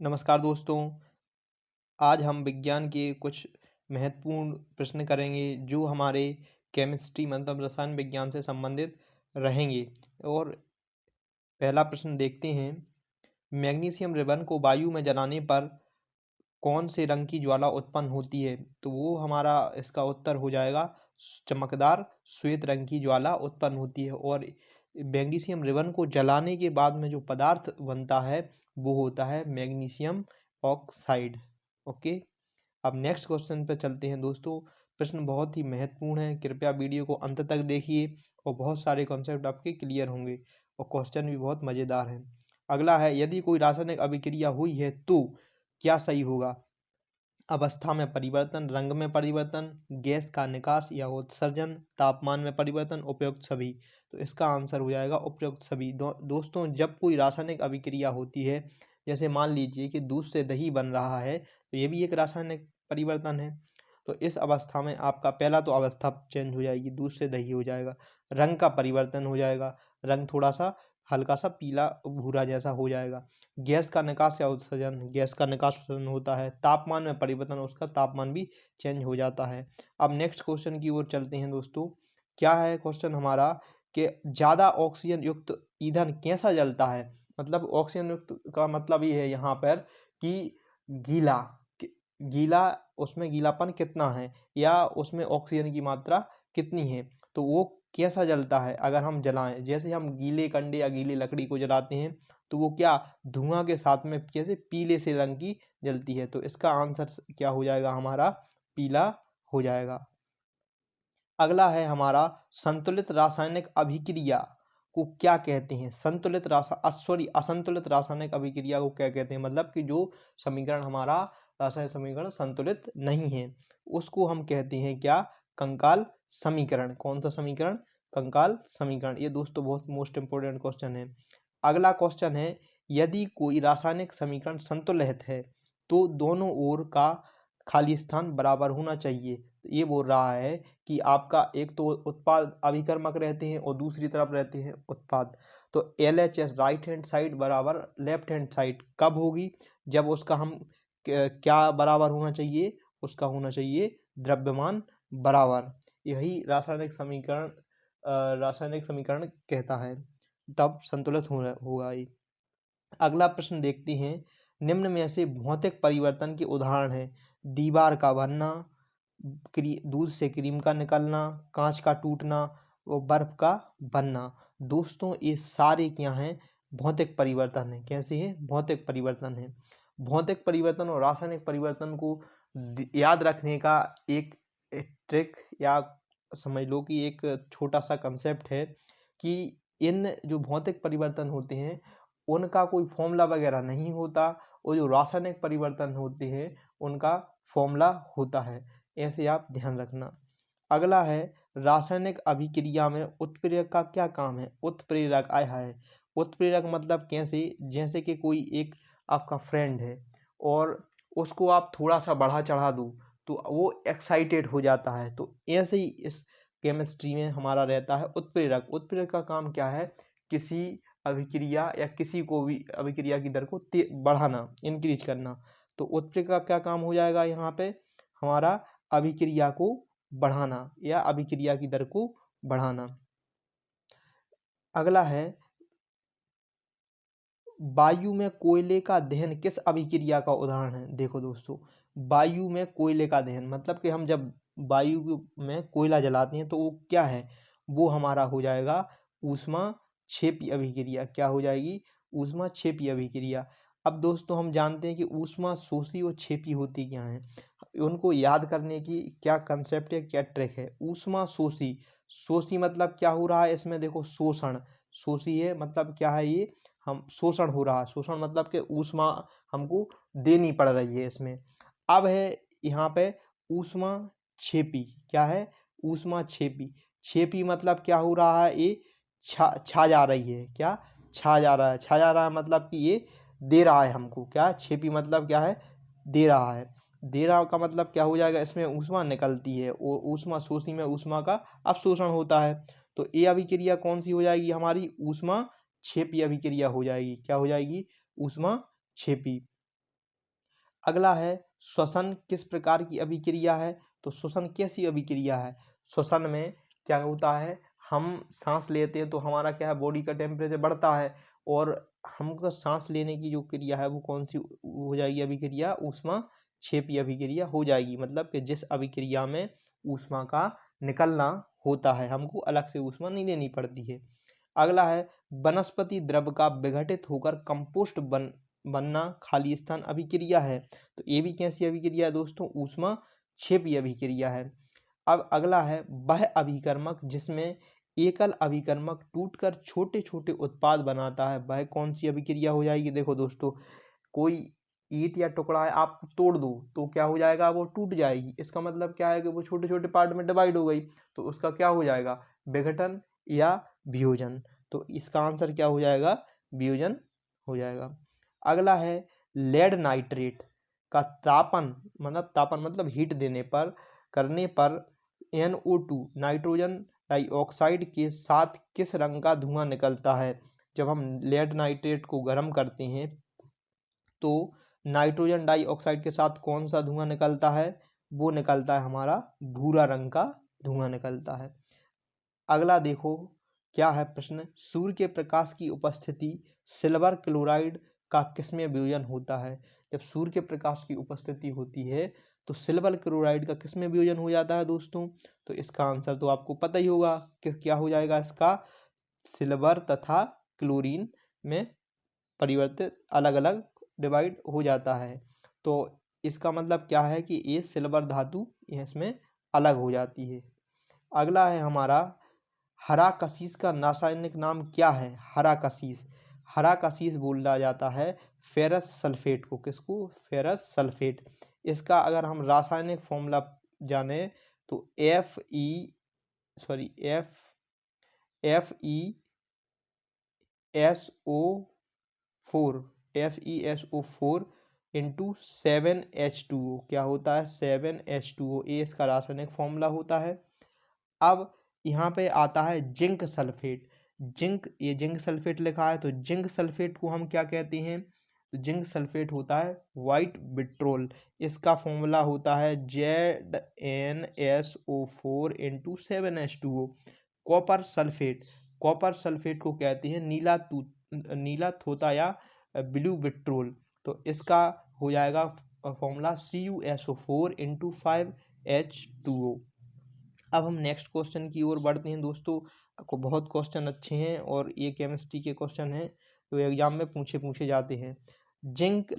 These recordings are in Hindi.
नमस्कार दोस्तों, आज हम विज्ञान के कुछ महत्वपूर्ण प्रश्न करेंगे जो हमारे केमिस्ट्री मतलब रसायन विज्ञान से संबंधित रहेंगे। और पहला प्रश्न देखते हैं। मैग्नीशियम रिबन को वायु में जलाने पर कौन से रंग की ज्वाला उत्पन्न होती है? तो वो हमारा इसका उत्तर हो जाएगा चमकदार श्वेत रंग की ज्वाला उत्पन्न होती है। और मैग्नीशियम रिबन को जलाने के बाद में जो पदार्थ बनता है वो होता है मैग्नीशियम ऑक्साइड। ओके, अब नेक्स्ट क्वेश्चन पे चलते हैं दोस्तों। प्रश्न बहुत ही महत्वपूर्ण है, कृपया वीडियो को अंत तक देखिए और बहुत सारे कॉन्सेप्ट आपके क्लियर होंगे और क्वेश्चन भी बहुत मज़ेदार है। अगला है, यदि कोई रासायनिक अभिक्रिया हुई है तो क्या सही होगा? अवस्था में परिवर्तन, रंग में परिवर्तन, गैस का निकास या उत्सर्जन, तापमान में परिवर्तन, उपयुक्त सभी। तो इसका आंसर हो जाएगा उपयुक्त सभी। दोस्तों, जब कोई रासायनिक अभिक्रिया होती है, जैसे मान लीजिए कि दूध से दही बन रहा है, तो ये भी एक रासायनिक परिवर्तन है। तो इस अवस्था में आपका पहला तो अवस्था चेंज हो जाएगी, दूध से दही हो जाएगा। रंग का परिवर्तन हो जाएगा, रंग थोड़ा सा हल्का सा पीला भूरा जैसा हो जाएगा। गैस का निकास या उत्सर्जन, गैस का निकास उत्सर्जन होता है। तापमान में परिवर्तन, उसका तापमान भी चेंज हो जाता है। अब नेक्स्ट क्वेश्चन की ओर चलते हैं दोस्तों। क्या है क्वेश्चन हमारा कि ज़्यादा ऑक्सीजन युक्त ईंधन कैसा जलता है? मतलब ऑक्सीजन युक्त का मतलब ये है यहाँ पर कि गीला गीला, उसमें गीलापन कितना है या उसमें ऑक्सीजन की मात्रा कितनी है, तो वो कैसा जलता है अगर हम जलाएं। जैसे हम गीले कंडे या गीली लकड़ी को जलाते हैं तो वो क्या धुआं के साथ में कैसे पीले से रंग की जलती है। तो इसका आंसर क्या हो जाएगा हमारा? पीला हो जाएगा। अगला है हमारा, संतुलित रासायनिक अभिक्रिया को क्या कहते हैं? असंतुलित रासायनिक अभिक्रिया को क्या कहते हैं? मतलब कि जो समीकरण हमारा रासायनिक समीकरण संतुलित नहीं है उसको हम कहते हैं क्या? कंकाल समीकरण। कौन सा समीकरण? कंकाल समीकरण। ये दोस्तों बहुत मोस्ट इंपोर्टेंट क्वेश्चन है। अगला क्वेश्चन है, यदि कोई रासायनिक समीकरण संतुलित है तो दोनों ओर का खाली स्थान बराबर होना चाहिए। तो ये बोल रहा है कि आपका एक तो उत्पाद अभिकर्मक रहते हैं और दूसरी तरफ रहते हैं उत्पाद। तो LHS राइट हैंड साइड बराबर लेफ्ट हैंड साइड कब होगी? जब उसका हम क्या बराबर होना चाहिए? उसका होना चाहिए द्रव्यमान बराबर। यही रासायनिक समीकरण कहता है, तब संतुलित होगा ये। अगला प्रश्न देखते हैं। निम्न में से भौतिक परिवर्तन के उदाहरण हैं: दीवार का बनना, दूध से क्रीम का निकलना, कांच का टूटना और बर्फ का बनना। दोस्तों, ये सारे क्या हैं? भौतिक परिवर्तन है। कैसे हैं? भौतिक परिवर्तन है। भौतिक परिवर्तन और रासायनिक परिवर्तन को याद रखने का एक ट्रिक या समझ लो कि एक छोटा सा कंसेप्ट है कि इन जो भौतिक परिवर्तन होते हैं उनका कोई फॉर्मूला वगैरह नहीं होता और जो रासायनिक परिवर्तन होते हैं उनका फॉर्मूला होता है। ऐसे आप ध्यान रखना। अगला है, रासायनिक अभिक्रिया में उत्प्रेरक का क्या काम है? उत्प्रेरक आया है। उत्प्रेरक मतलब कैसे? जैसे कि कोई एक आपका फ्रेंड है और उसको आप थोड़ा सा बढ़ा चढ़ा दो तो वो एक्साइटेड हो जाता है। तो ऐसे ही इस केमिस्ट्री में हमारा रहता है उत्प्रेरक। उत्प्रेरक का काम क्या है? किसी अभिक्रिया या किसी को भी अभिक्रिया की दर को बढ़ाना, इंक्रीज करना। तो उत्प्रेरक का क्या काम हो जाएगा यहाँ पे? हमारा अभिक्रिया को बढ़ाना या अभिक्रिया की दर को बढ़ाना। अगला है, वायु में कोयले का दहन किस अभिक्रिया का उदाहरण है? देखो दोस्तों, वायु में कोयले का दहन मतलब कि हम जब वायु में कोयला जलाते हैं तो वो क्या है? वो हमारा हो जाएगा ऊष्मा क्षेपी अभिक्रिया। क्या हो जाएगी? ऊष्मा क्षेपी अभिक्रिया। अब दोस्तों, हम जानते हैं कि ऊष्मा शोषी और क्षेपी होती क्या है। उनको याद करने की क्या कंसेप्ट है, क्या ट्रिक है? ऊष्मा शोषी, शोषी मतलब क्या हो रहा है इसमें? देखो, शोषण। शोषी है मतलब क्या है? ये हम शोषण हो रहा है। शोषण मतलब कि ऊष्मा हमको देनी पड़ रही है इसमें। अब है यहाँ पे ऊष्मा क्षेपी। क्या है? ऊष्मा क्षेपी। क्षेपी मतलब क्या हो रहा है? ये छा जा रही है। क्या? छा जा रहा है। छा जा रहा है मतलब कि ये दे रहा है हमको। क्या? क्षेपी मतलब क्या है? दे रहा है। दे रहा का मतलब क्या हो जाएगा? इसमें ऊष्मा निकलती है। वो ऊष्मा शोषी में ऊष्मा का अवशोषण होता है। तो ये अभिक्रिया कौन सी हो जाएगी हमारी? ऊष्मा क्षेपी अभिक्रिया हो जाएगी। क्या हो जाएगी? ऊष्मा क्षेपी। अगला है श्वसन किस प्रकार की अभिक्रिया है? तो श्वसन कैसी अभिक्रिया है? श्वसन में क्या होता है, हम सांस लेते हैं तो हमारा क्या है, बॉडी का टेम्परेचर बढ़ता है और हमको सांस लेने की जो क्रिया है वो कौन सी हो जाएगी अभिक्रिया? ऊष्मा क्षेपी अभिक्रिया हो जाएगी। मतलब कि जिस अभिक्रिया में ऊष्मा का निकलना होता है, हमको अलग से ऊष्मा नहीं देनी पड़ती है। अगला है वनस्पति द्रव का विघटित होकर कंपोस्ट बनना खाली स्थान अभिक्रिया है। तो ये भी कैसी अभिक्रिया है दोस्तों? ऊष्मा क्षेपी अभिक्रिया है। अब अगला है वह अभिकर्मक जिसमें एकल अभिकर्मक टूटकर छोटे छोटे उत्पाद बनाता है, वह कौन सी अभिक्रिया हो जाएगी? देखो दोस्तों, कोई ईंट या टुकड़ा है, आप तोड़ दो तो क्या हो जाएगा? वो टूट जाएगी। इसका मतलब क्या है कि वो छोटे छोटे पार्ट में डिवाइड हो गई, तो उसका क्या हो जाएगा? विघटन या वियोजन। तो इसका आंसर क्या हो जाएगा? वियोजन हो जाएगा। अगला है लेड नाइट्रेट का तापन मतलब हीट देने पर करने पर NO2 नाइट्रोजन डाइऑक्साइड के साथ किस रंग का धुआं निकलता है? जब हम लेड नाइट्रेट को गर्म करते हैं तो नाइट्रोजन डाइऑक्साइड के साथ कौन सा धुआं निकलता है? वो निकलता है हमारा भूरा रंग का धुआं निकलता है। अगला देखो क्या है प्रश्न, सूर्य के प्रकाश की उपस्थिति सिल्वर क्लोराइड का किसमें वियोजन होता है? जब सूर्य के प्रकाश की उपस्थिति होती है तो सिल्वर क्लोराइड का किसमें वियोजन हो जाता है दोस्तों? तो इसका आंसर तो आपको पता ही होगा कि क्या हो जाएगा इसका? सिल्वर तथा क्लोरीन में परिवर्तित अलग अलग डिवाइड हो जाता है। तो इसका मतलब क्या है कि ये सिल्वर धातु इसमें अलग हो जाती है। अगला है हमारा हरा कशीस का रासायनिक नाम क्या है? हरा कशीस बोला जाता है फेरस सल्फेट को। किसको? Ferrous sulphate. इसका अगर हम रासायनिक फॉर्मूला जाने तो FeSO4 इंटू 7H2O क्या होता है? 7H2O, ये इसका रासायनिक फॉर्मूला होता है। अब यहाँ पे आता है जिंक सल्फेट। ये जिंक सल्फेट लिखा है, तो जिंक सल्फेट को हम क्या कहते हैं? तो जिंक सल्फेट होता है व्हाइट विट्रोल। इसका फॉर्मूला होता है ZnSO4 into 7H2O। Copper sulphate को कहते हैं नीला थोता या ब्लू विट्रोल। तो इसका हो जाएगा फॉर्मूला CuSO4 इंटू 5H2O। अब हम नेक्स्ट क्वेश्चन की ओर बढ़ते हैं दोस्तों। आपको बहुत क्वेश्चन अच्छे हैं और ये केमिस्ट्री के क्वेश्चन हैं तो एग्जाम में पूछे जाते हैं। जिंक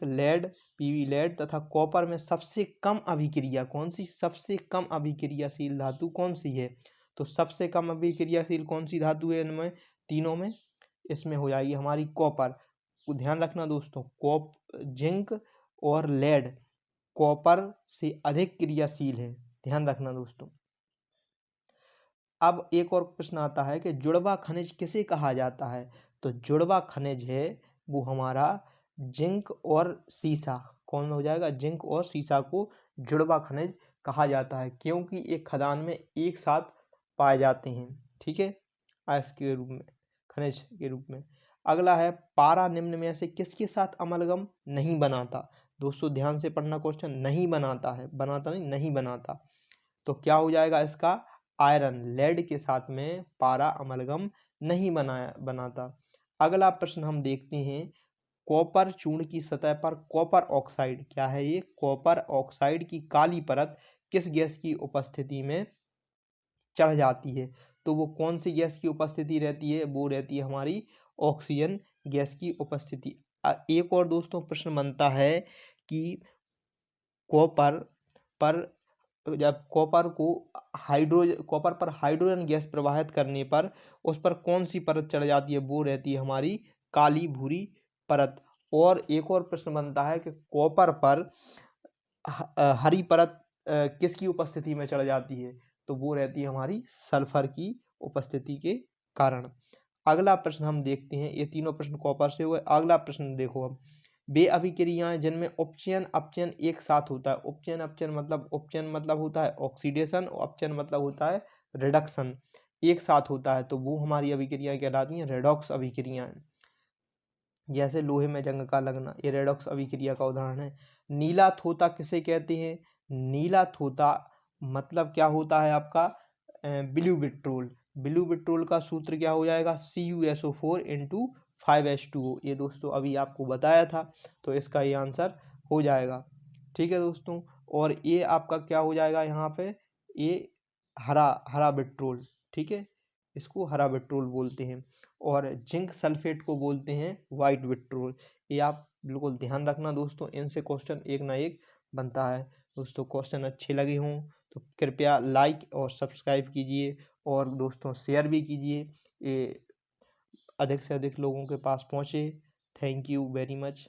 लेड पीवी लेड तथा कॉपर में सबसे कम अभिक्रिया कौन सी? सबसे कम अभिक्रियाशील धातु कौन सी है? तो सबसे कम अभिक्रियाशील कौन सी धातु है इनमें तीनों में? इसमें हो जाएगी हमारी कॉपर। तो ध्यान रखना दोस्तों, जिंक और लेड कॉपर से अधिक क्रियाशील है, ध्यान रखना दोस्तों। अब एक और प्रश्न आता है कि जुड़वा खनिज किसे कहा जाता है? तो जुड़वा खनिज है वो हमारा जिंक और सीसा। कौन हो जाएगा? जिंक और सीसा को जुड़वा खनिज कहा जाता है, क्योंकि एक खदान में एक साथ पाए जाते हैं। ठीक है, अयस्क के रूप में, खनिज के रूप में। अगला है पारा निम्न में से किसके साथ अमलगम नहीं बनाता? दोस्तों ध्यान से पढ़ना क्वेश्चन, नहीं बनाता है, बनाता नहीं बनाता। तो क्या हो जाएगा इसका? आयरन लेड के साथ में पारा अमलगम नहीं बनाता। अगला प्रश्न हम देखते हैं, कॉपर चूर्ण की सतह पर कॉपर ऑक्साइड, क्या है ये? कॉपर ऑक्साइड की काली परत किस गैस की उपस्थिति में चढ़ जाती है? तो वो कौन सी गैस की उपस्थिति रहती है? वो रहती है हमारी ऑक्सीजन गैस की उपस्थिति। एक और दोस्तों प्रश्न बनता है कि कॉपर पर जब कॉपर पर हाइड्रोजन गैस प्रवाहित करने पर उस पर कौन सी परत चढ़ जाती है? वो रहती है हमारी काली भूरी परत। और एक और प्रश्न बनता है कि कॉपर पर हरी परत किसकी उपस्थिति में चढ़ जाती है? तो वो रहती है हमारी सल्फर की उपस्थिति के कारण। अगला प्रश्न हम देखते हैं, ये तीनों प्रश्न कॉपर से हुए। अगला प्रश्न देखो, अब वे अभिक्रियाएं जिनमें उपचयन अपचयन एक साथ होता है। उपचयन मतलब होता है ऑक्सीडेशन और अपचयन मतलब होता है रिडक्शन, एक साथ होता है, तो वो हमारी अभिक्रियाएं कहलाती हैं रेडॉक्स अभिक्रियाएं। जैसे लोहे में जंग का लगना, ये रेडॉक्स अभिक्रिया का उदाहरण है। नीला थोता किसे कहते हैं? नीला थोता मतलब क्या होता है आपका ब्लू विट्रोल। ब्लू विट्रोल का सूत्र क्या हो जाएगा? CuSO4 into 5H2O। ये दोस्तों अभी आपको बताया था, तो इसका ये आंसर हो जाएगा। ठीक है दोस्तों, और ये आपका क्या हो जाएगा यहाँ पे? ये हरा हरा विट्रोल। ठीक है, इसको हरा विट्रोल बोलते हैं, और जिंक सल्फेट को बोलते हैं वाइट विट्रोल। ये आप बिल्कुल ध्यान रखना दोस्तों, इनसे क्वेश्चन एक ना एक बनता है। दोस्तों क्वेश्चन अच्छे लगे हों तो कृपया लाइक और सब्सक्राइब कीजिए, और दोस्तों शेयर भी कीजिए, ये अधिक से अधिक लोगों के पास पहुँचे। Thank you very much.